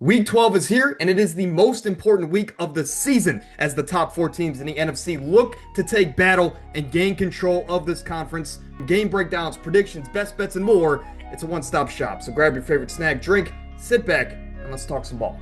Week 12 is here, and it is the most important week of the season as the top four teams in the NFC look to take battle and gain control of this conference. Game breakdowns, predictions, best bets, and more. It's a one-stop shop. So grab your favorite snack, drink, sit back, and let's talk some ball.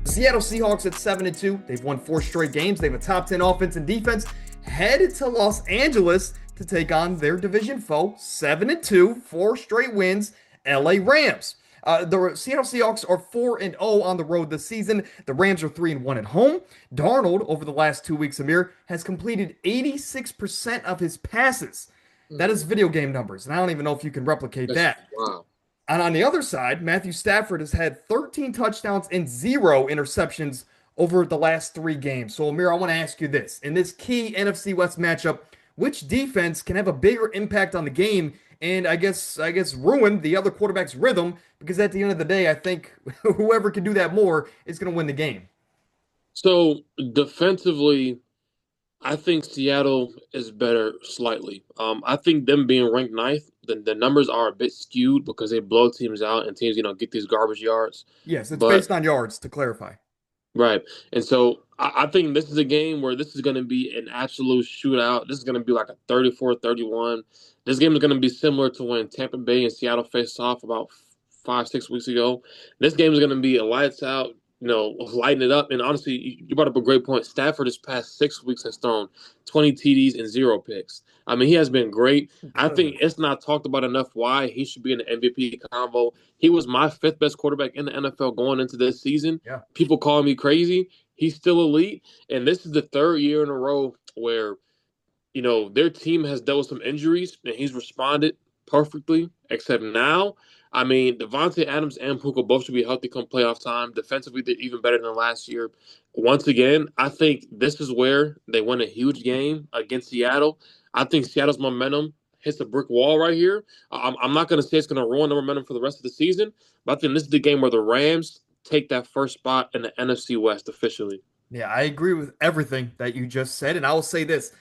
Seattle Seahawks at 7-2. They've won 4 straight games. They have a top 10 offense and defense. Headed to Los Angeles to take on their division foe, 7-2, 4 straight wins, LA Rams. The Seattle Seahawks are 4-0 on the road this season. The Rams are 3-1 at home. Darnold, over the last 2 weeks, Amir, has completed 86% of his passes. That is video game numbers, and I don't even know if you can replicate that. Wow. And on the other side, Matthew Stafford has had 13 touchdowns and 0 interceptions over the last 3 games. So, Amir, I want to ask you this. In this key NFC West matchup, which defense can have a bigger impact on the game and I guess ruin the other quarterback's rhythm? Because at the end of the day, I think whoever can do that more is going to win the game. So defensively, I think Seattle is better slightly. I think them being ranked ninth, the numbers are a bit skewed because they blow teams out and teams, get these garbage yards. Yes, it's But based on yards, to clarify. right. And so I think this is a game where this is going to be an absolute shootout. This is going to be like a 34-31. This game is going to be similar to when Tampa Bay and Seattle faced off about 5, 6 weeks ago. This game is going to be a lights out, lighting it up. And honestly, you brought up a great point. Stafford this past 6 weeks has thrown 20 TDs and 0 picks. I mean, he has been great. I think it's not talked about enough why he should be in the MVP convo. He was my fifth best quarterback in the NFL going into this season. Yeah. People call me crazy. He's still elite. And this is the third year in a row where, their team has dealt with some injuries and he's responded perfectly, except now. I mean, Devontae Adams and Puka both should be healthy come playoff time. Defensively, they're even better than last year. Once again, I think this is where they win a huge game against Seattle. I think Seattle's momentum hits a brick wall right here. I'm not going to say it's going to ruin the momentum for the rest of the season, but I think this is the game where the Rams take that first spot in the NFC West officially. Yeah, I agree with everything that you just said, and I will say this: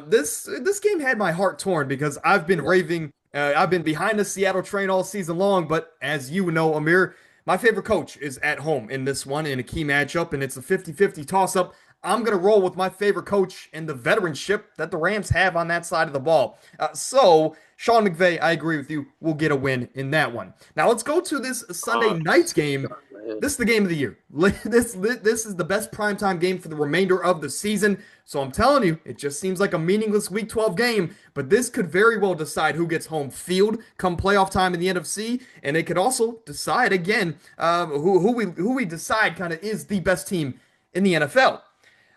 this game had my heart torn because I've been raving. I've been behind the Seattle train all season long, but as you know, Amir, my favorite coach is at home in this one in a key matchup, and it's a 50-50 toss-up. I'm going to roll with my favorite coach and the veteranship that the Rams have on that side of the ball. So, Sean McVay, I agree with you. We'll get a win in that one. Now, let's go to this Sunday night's game. This is the game of the year. This is the best primetime game for the remainder of the season. So I'm telling you, it just seems like a meaningless Week 12 game, but this could very well decide who gets home field come playoff time in the NFC, and it could also decide again who we decide kind of is the best team in the NFL.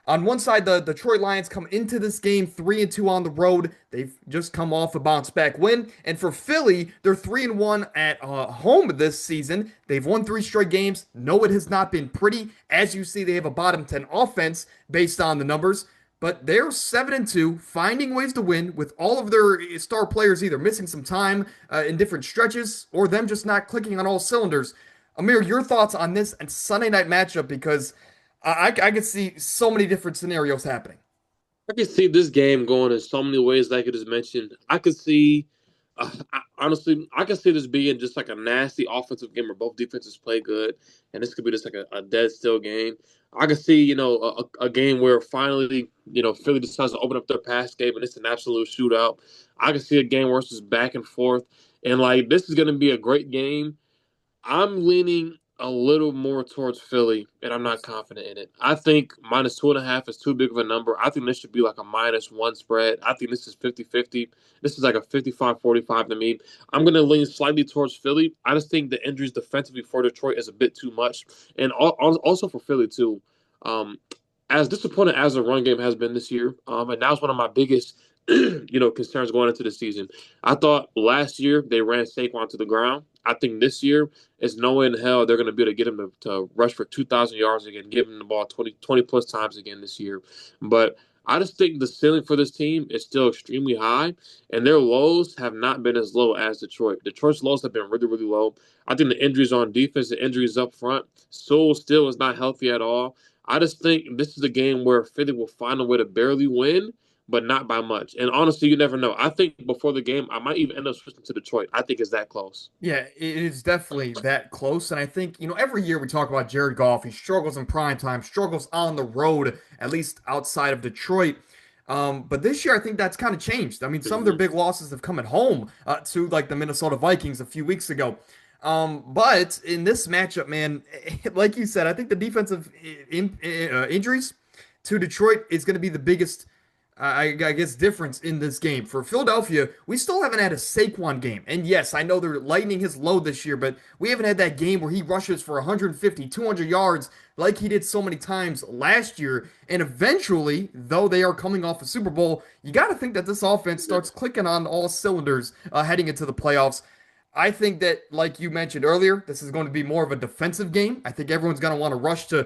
On one side, the Detroit Lions come into this game 3-2 on the road. They've just come off a bounce back win. And for Philly, they're 3-1 at home this season. They've won 3 straight games. No, it has not been pretty. As you see, they have a bottom 10 offense based on the numbers. But they're 7-2, finding ways to win with all of their star players either missing some time in different stretches or them just not clicking on all cylinders. Amir, your thoughts on this and Sunday night matchup because I could see so many different scenarios happening. I could see this game going in so many ways, like I just mentioned. I could see, honestly, I could see this being just like a nasty offensive game where both defenses play good, and this could be just like a dead still game. I could see, a game where finally, Philly decides to open up their pass game, and it's an absolute shootout. I could see a game where it's just back and forth, and like this is going to be a great game. I'm leaning a little more towards Philly, and I'm not confident in it. I think -2.5 is too big of a number. I think this should be like a -1 spread. I think this is 50-50. This is like a 55-45 to me. I'm going to lean slightly towards Philly. I just think the injuries defensively for Detroit is a bit too much. And also for Philly, too. As disappointing as the run game has been this year, and that was one of my biggest concerns going into the season. I thought last year they ran Saquon to the ground. I think this year is no way in hell they're going to be able to get him to rush for 2,000 yards again, give him the ball 20 plus times again this year. But I just think the ceiling for this team is still extremely high, and their lows have not been as low as Detroit. Detroit's lows have been really, really low. I think the injuries on defense, the injuries up front, Sewell still is not healthy at all. I just think this is a game where Philly will find a way to barely win, but not by much. And honestly, you never know. I think before the game, I might even end up switching to Detroit. I think it's that close. Yeah, it is definitely that close. And I think, every year we talk about Jared Goff. He struggles in prime time, struggles on the road, at least outside of Detroit. But this year, I think that's kind of changed. I mean, some of their Hmm. big losses have come at home to like the Minnesota Vikings a few weeks ago. But in this matchup, man, like you said, I think the defensive injuries to Detroit is going to be the biggest I guess difference in this game. For Philadelphia, we still haven't had a Saquon game. And yes, I know they're lightening his load this year, but we haven't had that game where he rushes for 150, 200 yards like he did so many times last year. And eventually, though they are coming off a Super Bowl, you got to think that this offense starts clicking on all cylinders heading into the playoffs. I think that, like you mentioned earlier, this is going to be more of a defensive game. I think everyone's going to want to rush to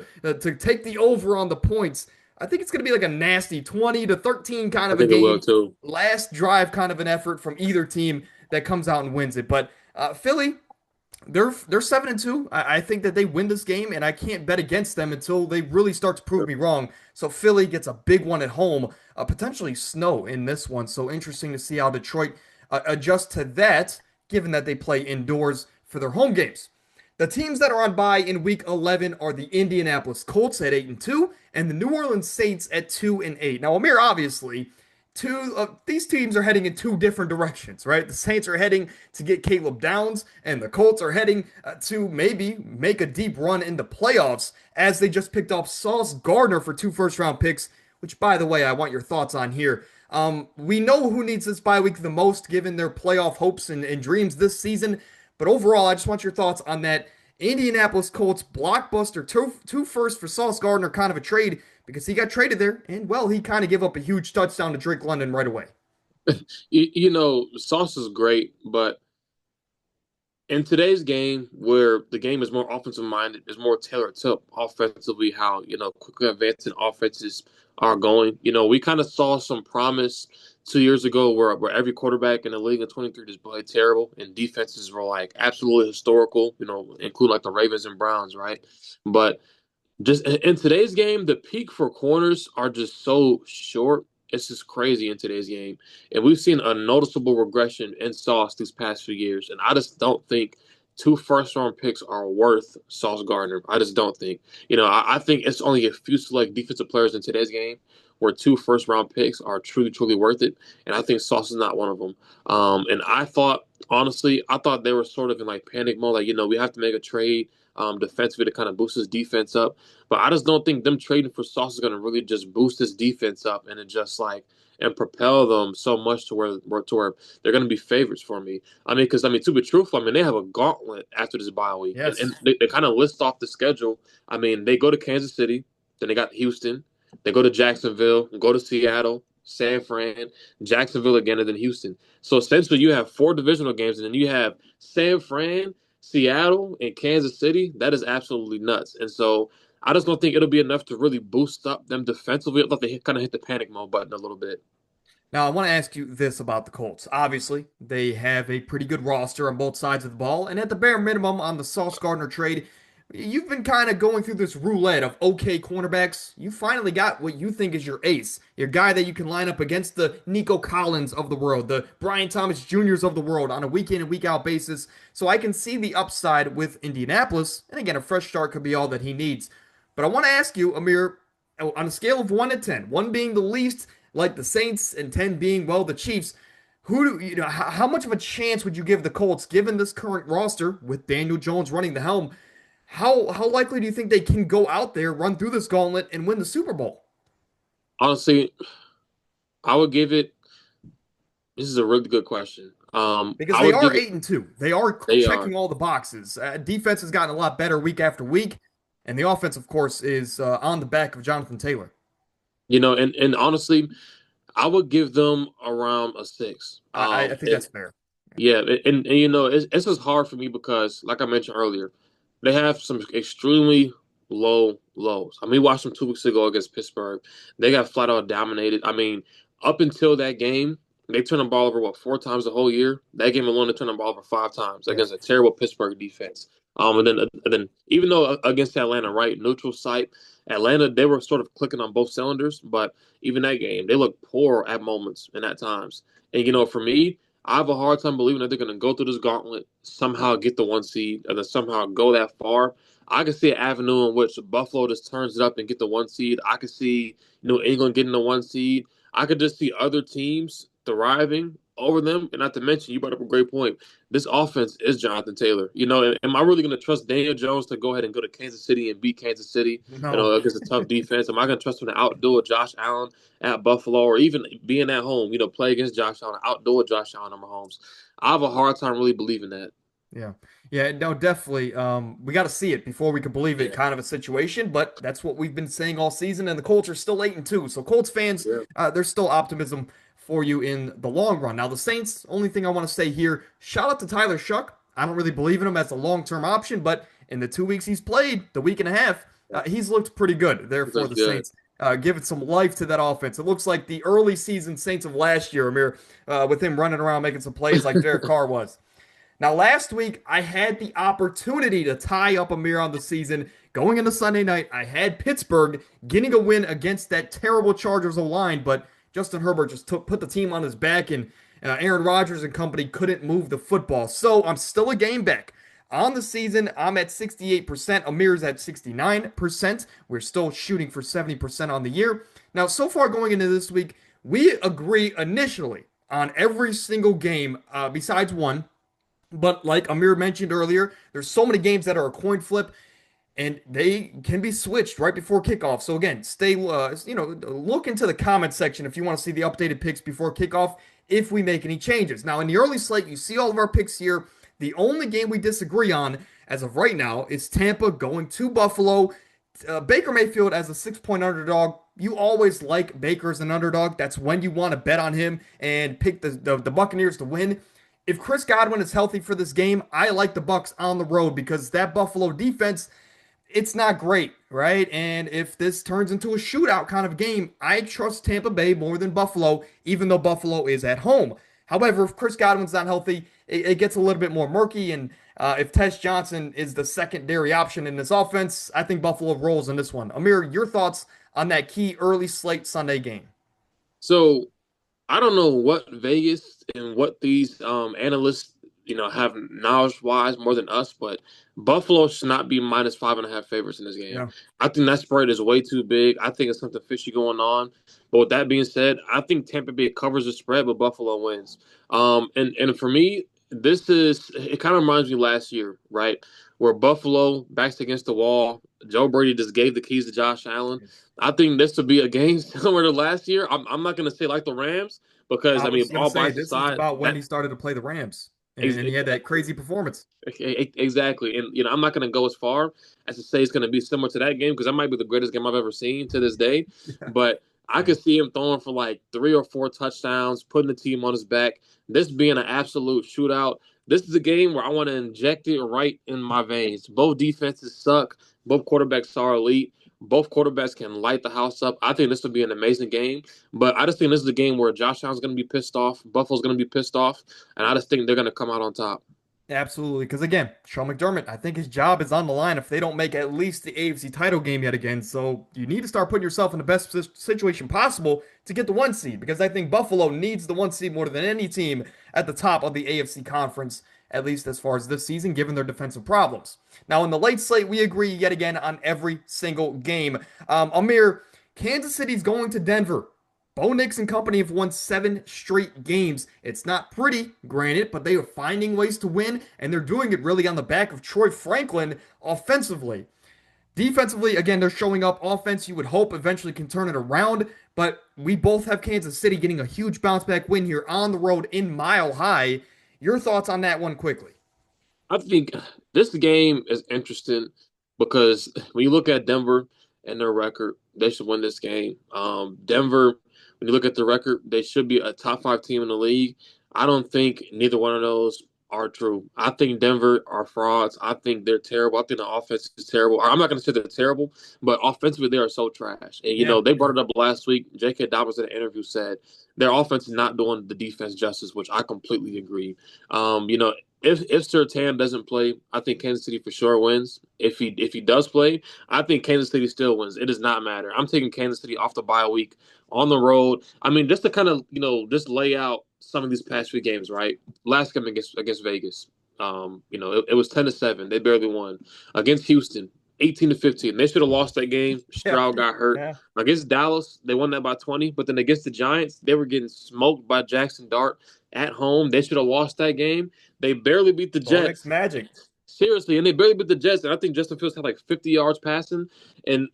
take the over on the points. I think it's going to be like a nasty 20-13 kind I of a think it will game, too. last drive kind of an effort from either team that comes out and wins it. But Philly, they're 7-2. I think that they win this game, and I can't bet against them until they really start to prove me wrong. So Philly gets a big one at home, potentially snow in this one. So interesting to see how Detroit adjusts to that, given that they play indoors for their home games. The teams that are on bye in Week 11 are the Indianapolis Colts at 8-2 and the New Orleans Saints at 2-8. Now, Amir, obviously, two of these teams are heading in two different directions, right? The Saints are heading to get Caleb Downs, and the Colts are heading to maybe make a deep run in the playoffs as they just picked up Sauce Gardner for 2 first-round picks, which, by the way, I want your thoughts on here. We know who needs this bye week the most, given their playoff hopes and dreams this season. But overall, I just want your thoughts on that Indianapolis Colts blockbuster two first for Sauce Gardner kind of a trade because he got traded there, and well, he kind of gave up a huge touchdown to Drake London right away. Sauce is great, but in today's game, where the game is more offensive minded, is more tailored to offensively how quickly advancing offenses are going. We kind of saw some promise 2 years ago where every quarterback in the league in 23 just played terrible, and defenses were like absolutely historical. Including like the Ravens and Browns, right? But just in today's game, the peak for corners are just so short. It's just crazy in today's game. And we've seen a noticeable regression in Sauce these past few years. And I just don't think 2 first-round picks are worth Sauce Gardner. I just don't think. I think it's only a few select defensive players in today's game where 2 first-round picks are truly, truly worth it. And I think Sauce is not one of them. And honestly, I thought they were sort of in like panic mode. Like, we have to make a trade defensively to kind of boost his defense up. But I just don't think them trading for Sauce is going to really just boost his defense up and just like and propel them so much to where they're going to be favorites for me. To be truthful, they have a gauntlet after this bye week, and Yes. they kind of list off the schedule. They go to Kansas City, then they got Houston, they go to Jacksonville, go to Seattle, San Fran, Jacksonville again, and then Houston. So essentially, you have 4 divisional games, and then you have San Fran, Seattle, and Kansas City. That is absolutely nuts. And so I just don't think it'll be enough to really boost up them defensively. I thought they kind of hit the panic mode button a little bit. Now, I want to ask you this about the Colts. Obviously, they have a pretty good roster on both sides of the ball, and at the bare minimum on the Sauce Gardner trade, you've been kind of going through this roulette of okay cornerbacks. You finally got what you think is your ace, your guy that you can line up against the Nico Collins of the world, the Brian Thomas Juniors of the world on a week in and week out basis. So I can see the upside with Indianapolis, and again, a fresh start could be all that he needs. But I want to ask you, Amir, on a scale of 1 to 10, 1 being the least like the Saints and 10 being, well, the Chiefs, how much of a chance would you give the Colts given this current roster with Daniel Jones running the helm? How likely do you think they can go out there, run through this gauntlet, and win the Super Bowl? Honestly, I would give it. This is a really good question. Because I they would are give it. 8-2. They are They are. checking all the boxes. Defense has gotten a lot better week after week, and the offense, of course, is on the back of Jonathan Taylor. And honestly, I would give them around a 6. I think And that's fair. yeah, it's just hard for me because, like I mentioned earlier, they have some extremely low lows. We watched them 2 weeks ago against Pittsburgh. They got flat out dominated. Up until that game, they turned the ball over 4 times the whole year. That game alone, they turned the ball over 5 times Yeah. against a terrible Pittsburgh defense. And then even though against Atlanta, right, neutral site, Atlanta, they were sort of clicking on both cylinders, but even that game, they looked poor at moments and at times. And for me, I have a hard time believing that they're going to go through this gauntlet, somehow get the 1 seed, and then somehow go that far. I can see an avenue in which Buffalo just turns it up and get the 1 seed. I could see New England getting the 1 seed. I could just see other teams thriving over them. And not to mention, you brought up a great point. This offense is Jonathan Taylor. Am I really going to trust Daniel Jones to go ahead and go to Kansas City and beat Kansas City, No. against a tough defense? Am I going to trust him to outdo a Josh Allen at Buffalo, or even being at home, play against Josh Allen, outdo a Josh Allen or Mahomes? I have a hard time really believing that. Yeah. Yeah, no, definitely. We got to see it before we can believe it Yeah, kind of a situation, but that's what we've been saying all season, and the Colts are still 8-2. So Colts fans, yeah. there's still optimism for you in the long run. Now, the Saints, only thing I want to say here, shout out to Tyler Shuck. I don't really believe in him as a long-term option, but in the 2 weeks he's played, the week and a half, he's looked pretty good there for That's the good. Saints. Giving some life to that offense. It looks like the early season Saints of last year, Amir, with him running around making some plays like Derek Carr was. Now, last week, I had the opportunity to tie up a mirror on the season. Going into Sunday night, I had Pittsburgh getting a win against that terrible Chargers line, but Justin Herbert just put the team on his back, and Aaron Rodgers and company couldn't move the football. So I'm still a game back. On the season, I'm at 68%. Amir's at 69%. We're still shooting for 70% on the year. Now, so far going into this week, we agree initially on every single game besides one. But like Amir mentioned earlier, there's so many games that are a coin flip and they can be switched right before kickoff. So again, look into the comment section if you want to see the updated picks before kickoff if we make any changes. Now in the early slate, you see all of our picks here. The only game we disagree on as of right now is Tampa going to Buffalo. Baker Mayfield as a 6-point underdog. You always like Baker as an underdog. That's when you want to bet on him and pick the Buccaneers to win. If Chris Godwin is healthy for this game, I like the Bucks on the road because that Buffalo defense, it's not great, right? And if this turns into a shootout kind of game, I trust Tampa Bay more than Buffalo, even though Buffalo is at home. However, if Chris Godwin's not healthy, it gets a little bit more murky. And if Tess Johnson is the secondary option in this offense, I think Buffalo rolls in this one. Amir, your thoughts on that key early slate Sunday game? So I don't know what Vegas and what these analysts, have knowledge wise more than us, but Buffalo should not be -5.5 favorites in this game. Yeah. I think that spread is way too big. I think it's something fishy going on. But with that being said, I think Tampa Bay covers the spread, but Buffalo wins. And for me, it kind of reminds me last year, right? Where Buffalo backs against the wall. Joe Brady just gave the keys to Josh Allen. I think this would be a game similar to last year. I'm not going to say like the Rams because I I mean, was gonna all say bites this is aside, about when that he started to play the Rams, and he had that exactly, crazy performance. exactly, and I'm not going to go as far as to say it's going to be similar to that game because that might be the greatest game I've ever seen to this day. But I Yeah. could see him throwing for like 3 or 4 touchdowns, putting the team on his back. This being an absolute shootout. This is a game where I want to inject it right in my veins. Both defenses suck. Both quarterbacks are elite. Both quarterbacks can light the house up. I think this would be an amazing game. But I just think this is a game where Josh Allen's going to be pissed off. Buffalo's going to be pissed off. And I just think they're going to come out on top. Absolutely, because again, Sean McDermott, I think his job is on the line if they don't make at least the AFC title game yet again. So you need to start putting yourself in the best situation possible to get the 1 seed, because I think Buffalo needs the 1 seed more than any team at the top of the AFC conference, at least as far as this season, given their defensive problems. Now, in the late slate, we agree yet again on every single game. Amir, Kansas City's going to Denver. Bo Nix and company have won 7 straight games. It's not pretty, granted, but they are finding ways to win, and they're doing it really on the back of Troy Franklin offensively. Defensively, again, they're showing up. Offense, you would hope eventually can turn it around, but we both have Kansas City getting a huge bounce back win here on the road in Mile High. Your thoughts on that one quickly? I think this game is interesting because when you look at Denver and their record, they should win this game. Denver, when you look at the record, they should be a top 5 team in the league. I don't think neither one of those are true. I think Denver are frauds. I think they're terrible. I think the offense is terrible. I'm not going to say they're terrible, but offensively they are so trash. And Yeah, they brought it up last week. J.K. Dobbins in an interview said their offense is not doing the defense justice, which I completely agree. if Surtain doesn't play, I think Kansas City for sure wins. If he does play, I think Kansas City still wins. It does not matter. I'm taking Kansas City off the bye week on the road. I mean, just to kind of just lay out some of these past few games, right? Last game against Vegas, it was 10-7. They barely won against Houston. 18-15. They should have lost that game. Yeah. Stroud got hurt. Yeah. Against Dallas, they won that by 20. But then against the Giants, they were getting smoked by Jackson Dart at home. They should have lost that game. They barely beat the Bo Nix Jets. magic. Seriously, and they barely beat the Jets. And I think Justin Fields had like 50 yards passing. And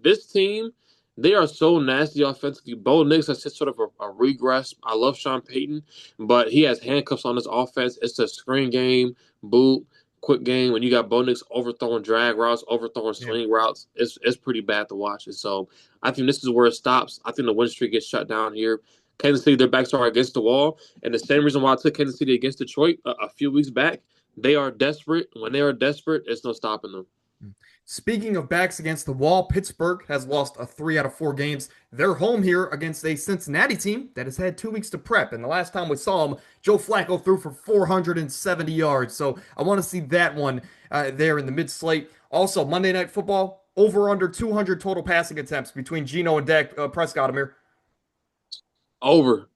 this team, they are so nasty offensively. Bo Nix has just sort of a regress. I love Sean Payton, but he has handcuffs on his offense. It's a screen game, boot, quick game. When you got Bo Nix overthrowing drag routes, overthrowing Yeah. swing routes, it's pretty bad to watch. And so I think this is where it stops. I think the win streak gets shut down here. Kansas City, their backs are against the wall. And the same reason why I took Kansas City against Detroit a few weeks back, they are desperate. When they are desperate, it's no stopping them. Speaking of backs against the wall, Pittsburgh has lost 3 out of 4 games. They're home here against a Cincinnati team that has had 2 weeks to prep. And the last time we saw them, Joe Flacco threw for 470 yards. So I want to see that one there in the mid slate. Also, Monday Night Football, over under 200 total passing attempts between Geno and Dak Prescott, Amir. Over.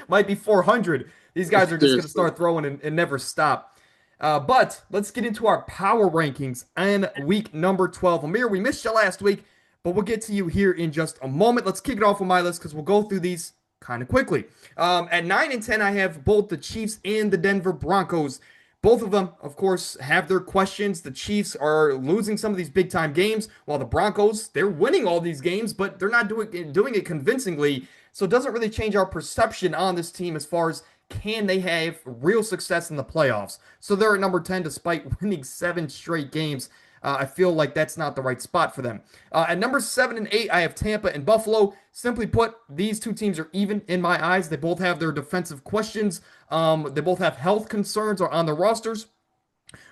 Might be 400. These guys are just going to Seriously. start throwing and never stop. But let's get into our power rankings on week number 12. Amir, we missed you last week, but we'll get to you here in just a moment. Let's kick it off with my list because we'll go through these kind of quickly. At 9 and 10, I have both the Chiefs and the Denver Broncos. Both of them, of course, have their questions. The Chiefs are losing some of these big time games, while the Broncos, they're winning all these games, but they're not doing it convincingly. So it doesn't really change our perception on this team as far as can they have real success in the playoffs. So they're at number 10 despite winning 7 straight games. I feel like that's not the right spot for them. At number 7 and 8, I have Tampa and Buffalo. Simply put, these two teams are even in my eyes. They both have their defensive questions. They both have health concerns on their rosters.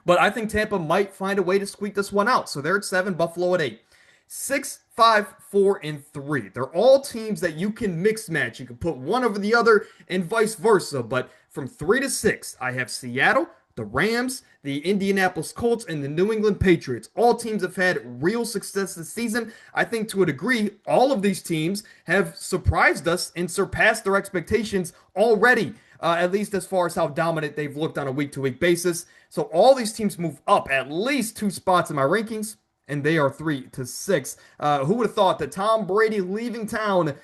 But I think Tampa might find a way to squeak this one out. So they're at 7, Buffalo at 8. 6, 5, 4, and 3. They're all teams that you can mix match. You can put one over the other and vice versa. But from 3 to 6, I have Seattle, the Rams, the Indianapolis Colts, and the New England Patriots. All teams have had real success this season. I think to a degree, all of these teams have surprised us and surpassed their expectations already. At least as far as how dominant they've looked on a week-to-week basis. So all these teams move up at least 2 spots in my rankings, and they are 3 to 6. Who would have thought that Tom Brady leaving town,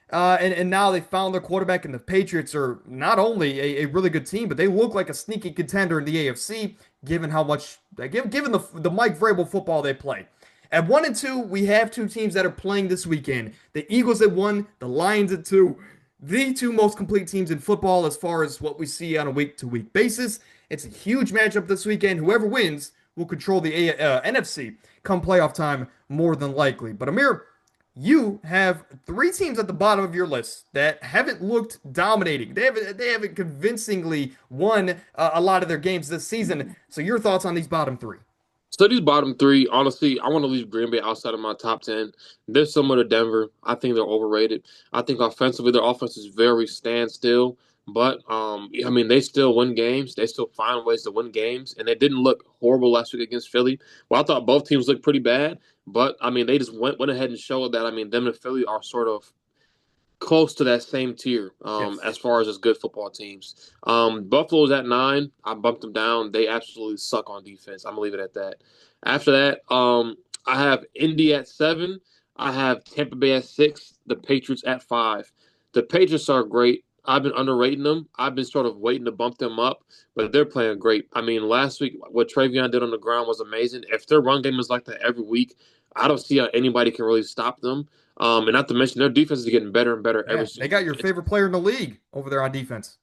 and now they found their quarterback, and the Patriots are not only a really good team, but they look like a sneaky contender in the AFC, given how much, given the Mike Vrabel football they play. At 1 and 2, we have two teams that are playing this weekend. The Eagles at 1, the Lions at 2. The two most complete teams in football as far as what we see on a week-to-week basis. It's a huge matchup this weekend. Whoever wins will control the NFC come playoff time more than likely. But Amir, you have 3 teams at the bottom of your list that haven't looked dominating. They haven't convincingly won a lot of their games this season. So your thoughts on these bottom 3? So these bottom three, honestly, I want to leave Green Bay outside of my top 10. They're similar to Denver. I think they're overrated. I think offensively, their offense is very standstill. But I mean, they still win games. They still find ways to win games, and they didn't look horrible last week against Philly. Well, I thought both teams looked pretty bad, but I mean, they just went ahead and showed that. I mean, them and Philly are sort of close to that same tier Yes. as far as just good football teams. Buffalo's at 9. I bumped them down. They absolutely suck on defense. I'm gonna leave it at that. After that, I have Indy at 7. I have Tampa Bay at 6. The Patriots at 5. The Patriots are great. I've been underrating them. I've been sort of waiting to bump them up, but they're playing great. I mean, last week what Travion did on the ground was amazing. If their run game is like that every week, I don't see how anybody can really stop them. And not to mention their defense is getting better and better Yeah, every they single got week. your favorite player in the league over there on defense.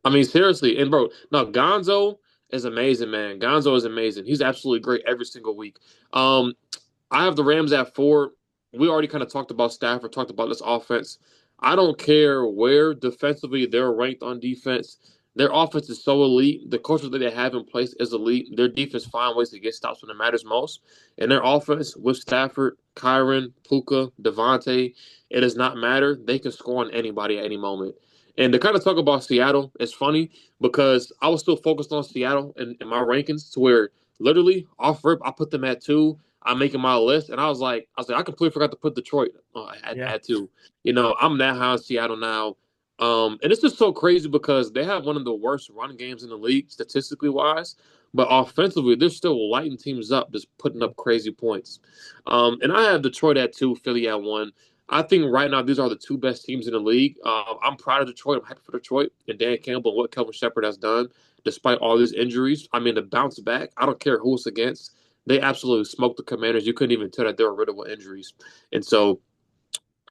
I mean, seriously, and bro, no, Gonzo is amazing, man. Gonzo is amazing. He's absolutely great every single week. Um, I have the Rams at 4. We already kind of talked about Stafford, talked about this offense. I don't care where defensively they're ranked on defense. Their offense is so elite. The coaches that they have in place is elite. Their defense find ways to get stops when it matters most. And their offense with Stafford, Kyron, Puka, Devontae, it does not matter. They can score on anybody at any moment. And to kind of talk about Seattle, it's funny because I was still focused on Seattle in my rankings to where literally off rip I put them at two. I'm making my list, and I was like, I completely forgot to put Detroit Yeah. at two. I'm that high on Seattle now. And it's just so crazy because they have one of the worst run games in the league statistically wise, but offensively they're still lighting teams up, just putting up crazy points. And I have Detroit at two, Philly at one. I think right now these are the two best teams in the league. I'm proud of Detroit. I'm happy for Detroit and Dan Campbell and what Kelvin Shepard has done despite all these injuries. I mean, to bounce back, I don't care who it's against. They absolutely smoked the Commanders. You couldn't even tell that they were rid of injuries. And so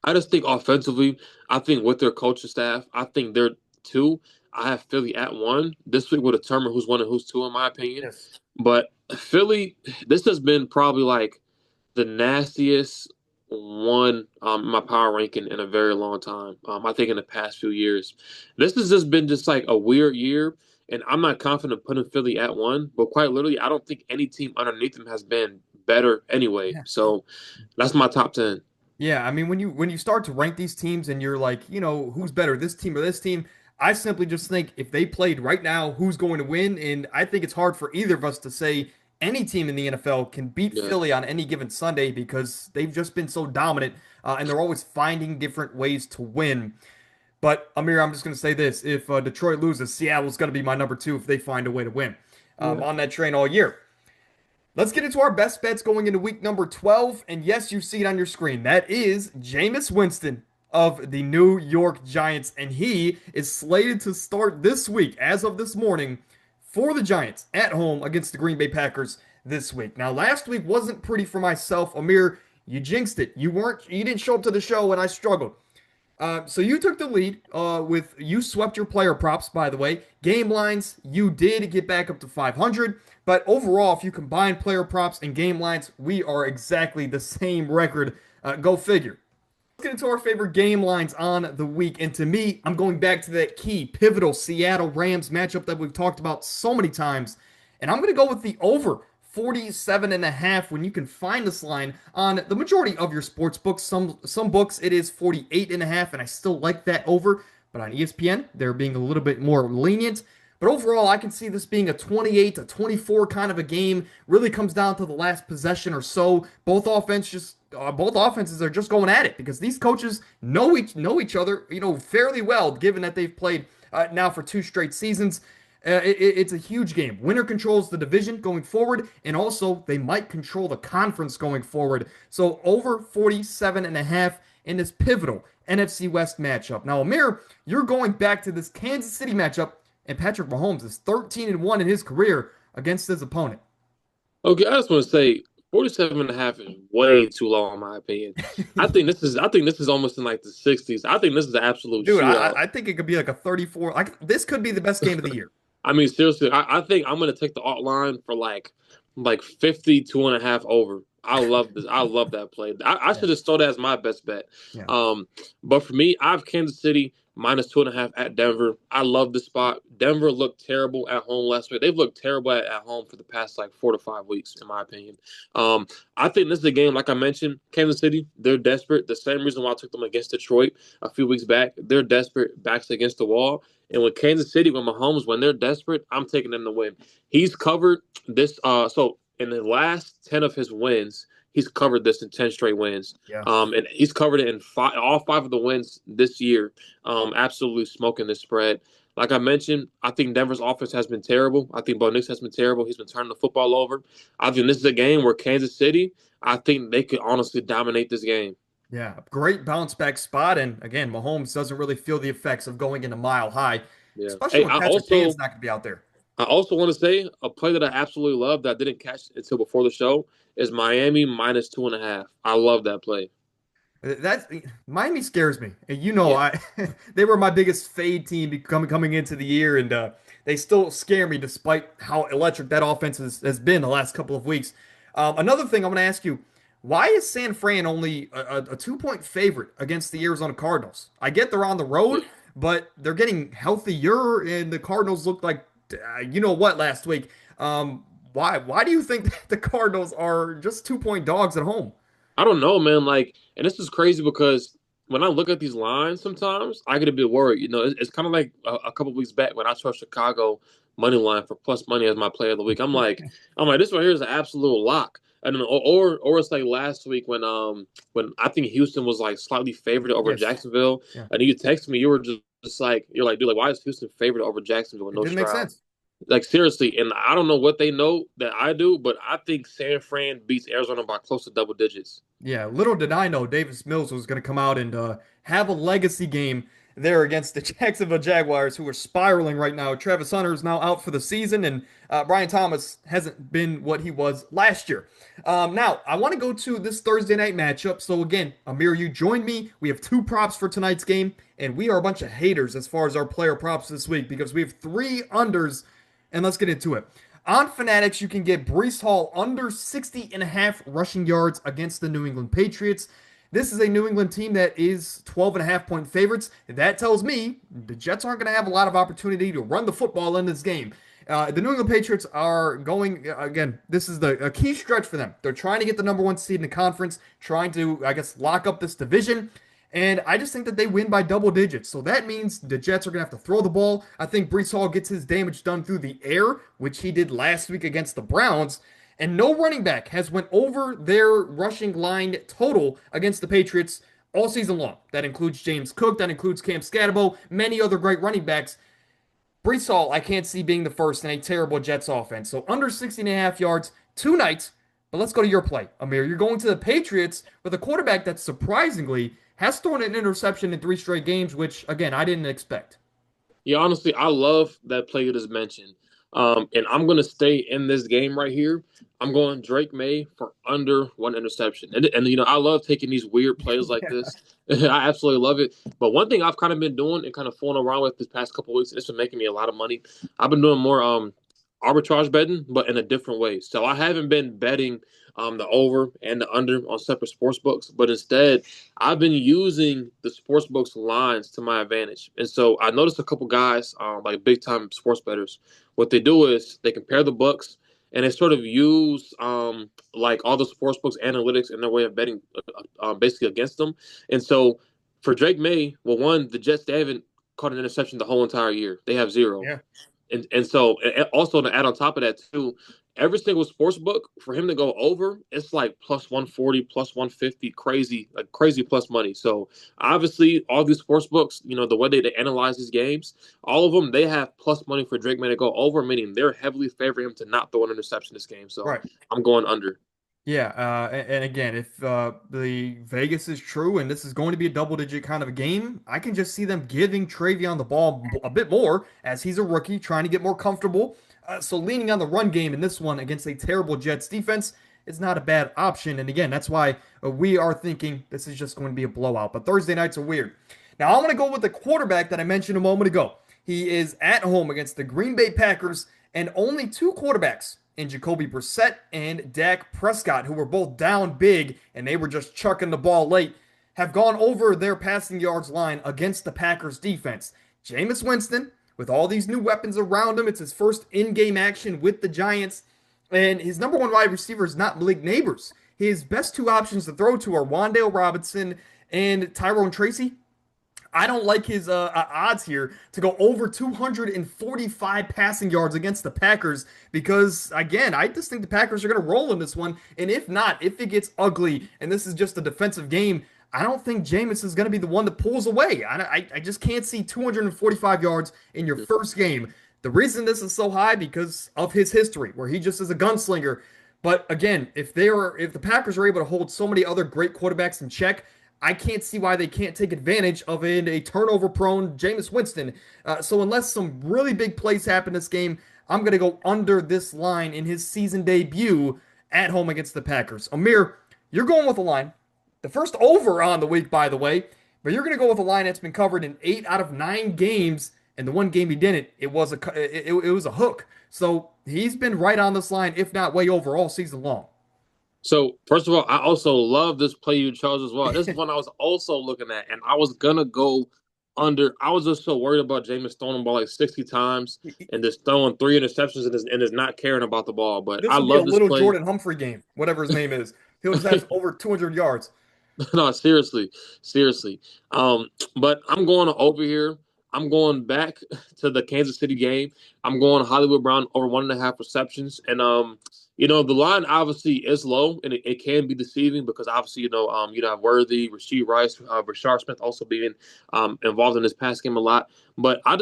I just think offensively, I think with their coaching staff, I think they're two. I have Philly at one. This week will determine who's one and who's two, in my opinion. Yes. But Philly, this has been probably like the nastiest one in my power ranking in a very long time. I think in the past few years, this has just been just like a weird year, and I'm not confident putting Philly at one. But quite literally, I don't think any team underneath them has been better anyway. Yeah. So that's my top 10. Yeah, I mean when you start to rank these teams and you're like, who's better, this team or this team, I simply just think if they played right now, who's going to win? And I think it's hard for either of us to say any team in the NFL can beat Yeah. Philly on any given Sunday because they've just been so dominant and they're always finding different ways to win. But Amir, I'm just going to say this: if Detroit loses, Seattle's going to be my number two if they find a way to win. Yeah. On that train all year. Let's get into our best bets going into week number 12. And yes, you see it on your screen. That is Jameis Winston of the New York Giants. And he is slated to start this week, as of this morning, for the Giants at home against the Green Bay Packers this week. Now, last week wasn't pretty for myself. Amir, you jinxed it. You didn't show up to the show and I struggled. So you took the lead you swept your player props, by the way. Game lines, you did get back up to 500. But overall, if you combine player props and game lines, we are exactly the same record. Go figure. Let's get into our favorite game lines on the week. And to me, I'm going back to that key, pivotal Seattle Rams matchup that we've talked about so many times. And I'm going to go with the over 47.5 when you can find this line on the majority of your sports books. Some books it is 48.5, and I still like that over. But on ESPN, they're being a little bit more lenient. But overall, I can see this being a 28 to 24 kind of a game. Really comes down to the last possession or so. Both offenses are just going at it because these coaches know each other, fairly well, given that they've played now for two straight seasons. It's a huge game. Winner controls the division going forward, and also they might control the conference going forward. So over 47.5 in this pivotal NFC West matchup. Now, Amir, you're going back to this Kansas City matchup, and Patrick Mahomes is 13-1 in his career against his opponent. Okay, I just want to say 47.5 is way too low in my opinion. I think this is almost in like the 60s. I think this is an absolute Dude, shootout. I think it could be like a 34. Like this could be the best game of the year. I mean, seriously, I think I'm gonna take the alt line for like 52.5 over. I love this. I love that play. I Yeah, should have stole that as my best bet. yeah. But for me, I have Kansas City minus 2.5 at Denver. I love the spot. Denver looked terrible at home last week. They've looked terrible at home for the past like 4 to 5 weeks, in my opinion. Um, I think this is a game, like I mentioned, Kansas City, they're desperate. The same reason why I took them against Detroit a few weeks back. They're desperate, backs against the wall. And with Kansas City, with Mahomes, when they're desperate, I'm taking them to win. He's covered this. So in the last 10 of his wins, he's covered this in 10 straight wins. Yeah. And he's covered it in all five of the wins this year. Absolutely smoking this spread. Like I mentioned, I think Denver's offense has been terrible. I think Bo Nix has been terrible. He's been turning the football over. I think this is a game where Kansas City, I think they could honestly dominate this game. Yeah, great bounce back spot. And again, Mahomes doesn't really feel the effects of going into mile high, Yeah. especially Hey, when Patrick Pan's not going to be out there. I also want to say a play that I absolutely love that I didn't catch until before the show is Miami minus 2.5. I love that play. That's Miami scares me. And Yeah. I they were my biggest fade team coming into the year, and they still scare me despite how electric that offense has been the last couple of weeks. Another thing I'm going to ask you: why is San Fran only a 2-point favorite against the Arizona Cardinals? I get they're on the road, but they're getting healthier, and the Cardinals looked like you know what last week. Why do you think the Cardinals are just 2-point dogs at home? I don't know, man. Like, and this is crazy because when I look at these lines, sometimes I get a bit worried. It's kind of like a couple weeks back when I saw Chicago money line for plus money as my player of the week. I'm like, this right here is an absolute lock. And then, or it's like last week when I think Houston was like slightly favored over Yes. Jacksonville, Yeah. and you texted me, you were just like, you're like, dude, like, why is Houston favored over Jacksonville with It no didn't make Stroud? sense. Like seriously, and I don't know what they know that I do, but I think San Fran beats Arizona by close to double digits. Yeah, little did I know Davis Mills was going to come out and have a legacy game there against the Jacksonville Jaguars, who are spiraling right now. Travis Hunter is now out for the season, and Brian Thomas hasn't been what he was last year. Now, I want to go to this Thursday night matchup. So, again, Amir, you joined me. We have two props for tonight's game, and we are a bunch of haters as far as our player props this week because we have three unders, and let's get into it. On Fanatics, you can get Breece Hall under 60 and a half rushing yards against the New England Patriots. This is a New England team that is 12 and a half point favorites. That tells me the Jets aren't going to have a lot of opportunity to run the football in this game. The New England Patriots are going, again, this is a key stretch for them. They're trying to get the number one seed in the conference, trying to, I guess, lock up this division. And I just think that they win by double digits. So that means the Jets are going to have to throw the ball. I think Breece Hall gets his damage done through the air, which he did last week against the Browns. And no running back has went over their rushing line total against the Patriots all season long. That includes James Cook. That includes Cam Scatterbo, many other great running backs. Breece Hall, I can't see being the first in a terrible Jets offense. So under 60 and a half yards, two nights. But let's go to your play, Amir. You're going to the Patriots with a quarterback that surprisingly has thrown an interception in three straight games, which, again, I didn't expect. Yeah, honestly, I love that play you just mentioned. And I'm going to stay in this game right here. I'm going Drake May for under one interception. And I love taking these weird plays like Yeah. this. I absolutely love it. But one thing I've kind of been doing and kind of fooling around with this past couple of weeks, and it's been making me a lot of money. I've been doing more arbitrage betting, but in a different way. So I haven't been betting the over and the under on separate sports books, but instead I've been using the sports books lines to my advantage. And so I noticed a couple guys, like big time sports bettors, what they do is they compare the books and they sort of use like all the sports books analytics in their way of betting basically against them. And so for Drake May, well, one, the Jets, they haven't caught an interception the whole entire year. They have zero. Yeah. And also to add on top of that too, every single sports book for him to go over, it's like plus 140, plus 150, crazy, like crazy plus money. So obviously all these sports books, the way they analyze these games, all of them, they have plus money for Drake May to go over, meaning they're heavily favoring him to not throw an interception this game. So Right. I'm going under. Yeah, and again, if the Vegas is true and this is going to be a double-digit kind of a game, I can just see them giving Travion the ball a bit more as he's a rookie trying to get more comfortable. So leaning on the run game in this one against a terrible Jets defense is not a bad option. And again, that's why we are thinking this is just going to be a blowout. But Thursday nights are weird. Now I'm going to go with the quarterback that I mentioned a moment ago. He is at home against the Green Bay Packers, and only two quarterbacks in Jacoby Brissett and Dak Prescott, who were both down big and they were just chucking the ball late, have gone over their passing yards line against the Packers defense. Jameis Winston, with all these new weapons around him, it's his first in-game action with the Giants, and his number one wide receiver is not Malik Neighbors. His best two options to throw to are Wandale Robinson and Tyrone Tracy. I don't like his odds here to go over 245 passing yards against the Packers because, again, I just think the Packers are going to roll in this one. And if not, if it gets ugly and this is just a defensive game, I don't think Jameis is going to be the one that pulls away. I just can't see 245 yards in your first game. The reason this is so high because of his history, where he just is a gunslinger. But again, if the Packers are able to hold so many other great quarterbacks in check, I can't see why they can't take advantage of a turnover-prone Jameis Winston. So unless some really big plays happen this game, I'm going to go under this line in his season debut at home against the Packers. Amir, you're going with a line. The first over on the week, by the way, but you're going to go with a line that's been covered in 8 out of 9 games, and the one game he didn't, it was a hook. So he's been right on this line, if not way over all season long. So first of all, I also love this play you chose as well. This is one I was also looking at, and I was gonna go under. I was just so worried about Jameis throwing the ball like 60 times and just throwing 3 interceptions and is not caring about the ball. But This I will be a love this little play. Jordan Humphrey game, whatever his name is. He'll just have over 200 yards. No, seriously, seriously. But I'm going over here. I'm going back to the Kansas City game. I'm going Hollywood Brown over 1.5 receptions, and the line obviously is low, and it can be deceiving because obviously you have Worthy, Rasheed Rice, Rashard Smith also being involved in this pass game a lot. But I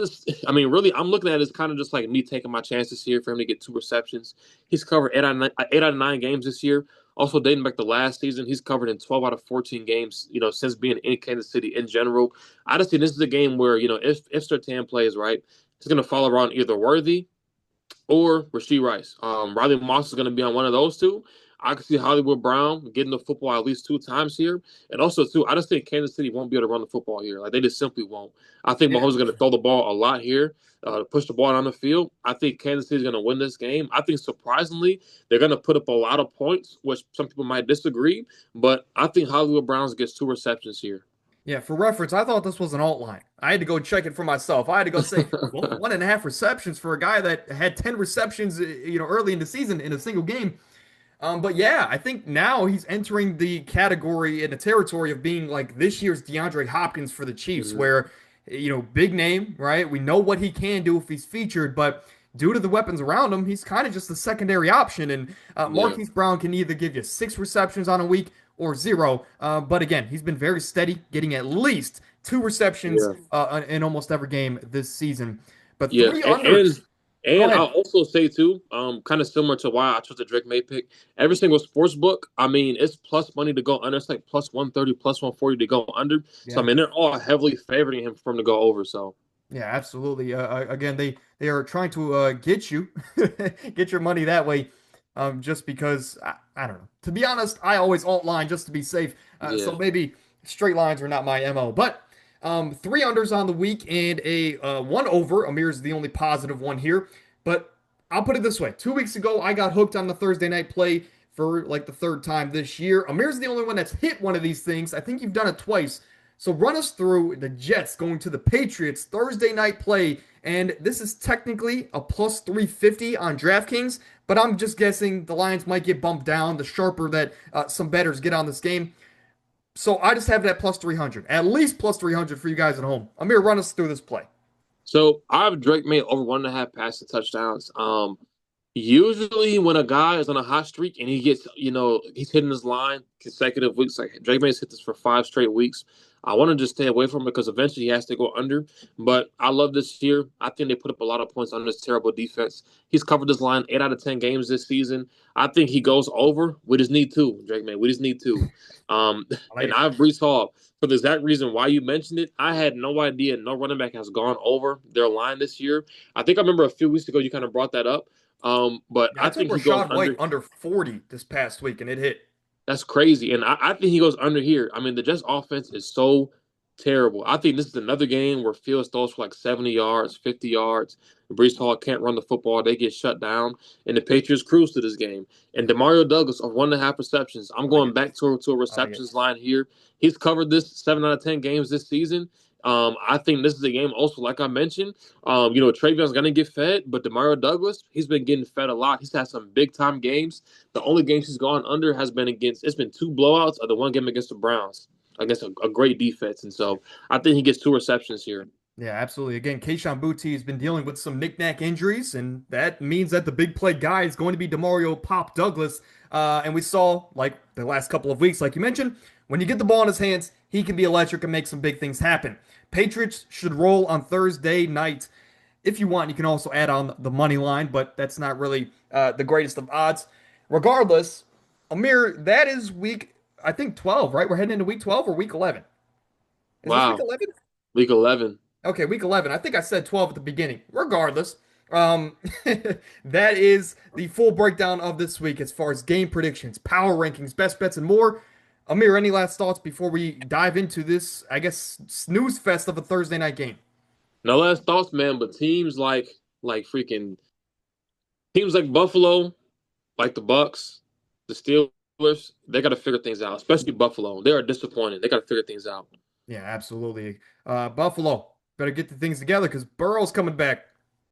mean, really, I'm looking at it as kind of just like me taking my chances here for him to get 2 receptions. He's covered 8 out of 9 games this year. Also, dating back to last season, he's covered in 12 out of 14 games, since being in Kansas City in general. I just think this is a game where, if Surtain plays right, he's going to follow around either Worthy or Rasheed Rice. Riley Moss is going to be on one of those two. I can see Hollywood Brown getting the football at least 2 times here. And also, too, I just think Kansas City won't be able to run the football here. Like, they just simply won't. I think Yeah. Mahomes is going to throw the ball a lot here, push the ball down the field. I think Kansas City is going to win this game. I think, surprisingly, they're going to put up a lot of points, which some people might disagree. But I think Hollywood Browns gets 2 receptions here. Yeah, for reference, I thought this was an alt line. I had to go check it for myself. I had to go say, well, 1.5 receptions for a guy that had 10 receptions, early in the season in a single game. But yeah, I think now he's entering the category in the territory of being like this year's DeAndre Hopkins for the Chiefs, Mhm. where, big name, right? We know what he can do if he's featured, but due to the weapons around him, he's kind of just a secondary option. And Yeah, Marquise Brown can either give you 6 receptions on a week or zero. But again, he's been very steady, getting at least 2 receptions yeah. in almost every game this season. But Yeah, three and and, unders. Go and I'll ahead. also say too, kind of similar to why I chose the Drake May pick. Every single sports book, I mean, it's plus money to go under. It's like plus 130, plus 140 to go under. So I Yeah. mean, they're all heavily favoring him for him to go over. So Yeah, absolutely. Again, they are trying to get you get your money that way, just because I don't know. To be honest, I always alt line just to be safe. So yeah. maybe straight lines are not my MO. But three unders on the week and a one over. Amir's the only positive one here. But I'll put it this way: 2 weeks ago, I got hooked on the Thursday night play for like the third time this year. Amir's the only one that's hit one of these things. I think you've done it twice. So run us through the Jets going to the Patriots Thursday night play. And this is technically a plus 350 on DraftKings, but I'm just guessing the Lions might get bumped down the sharper that some bettors get on this game. So I just have it at plus 300, at least plus 300 for you guys at home. Amir, run us through this play. So I have Drake May over 1.5 passing touchdowns. Usually when a guy is on a hot streak and he gets, he's hitting his line consecutive weeks, like Drake May's hit this for 5 straight weeks. I want to just stay away from him because eventually he has to go under. But I love this year. I think they put up a lot of points on this terrible defense. He's covered this line 8 out of 10 games this season. I think he goes over. We just need two, Drake May. We just need two. Um, I like and it. I have Brees Hall for the exact reason why you mentioned it. I had no idea no running back has gone over their line this year. I think I remember a few weeks ago you kind of brought that up. But Yeah, I I took think he goes Rashad White under. under 40 this past week, and it hit. That's crazy. And I think he goes under here. I mean, the Jets offense is so terrible. I think this is another game where Fields throws for like 70 yards, 50 yards. Brees Hall can't run the football. They get shut down. And the Patriots cruise to this game. And Demario Douglas of 1.5 receptions. I'm I like going it. back to a I like it. receptions line here. He's covered this 7 out of 10 games this season. I think this is a game also, like I mentioned, Trayvon's going to get fed, but Demario Douglas, he's been getting fed a lot. He's had some big time games. The only games he's gone under has been it's been 2 blowouts of the one game against the Browns, against a great defense. And so I think he gets 2 receptions here. Yeah, absolutely. Again, Kayshon Boutte has been dealing with some knick-knack injuries, and that means that the big play guy is going to be Demario Pop Douglas. And we saw, like the last couple of weeks, like you mentioned, when you get the ball in his hands, he can be electric and make some big things happen. Patriots should roll on Thursday night. If you want, you can also add on the money line, but that's not really the greatest of odds. Regardless, Amir, that is week, I think 12, right? We're heading into week 12 or week 11? Is this week Wow. 11? Week 11. Okay, week 11. I think I said 12 at the beginning. Regardless, that is the full breakdown of this week as far as game predictions, power rankings, best bets, and more. Amir, any last thoughts before we dive into this, I guess, snooze fest of a Thursday night game? No last thoughts, man, but freaking teams like Buffalo, like the Bucks, the Steelers, they got to figure things out, especially Buffalo. They are disappointed. They got to figure things out. Yeah, absolutely. Buffalo, better get the things together because Burrow's coming back.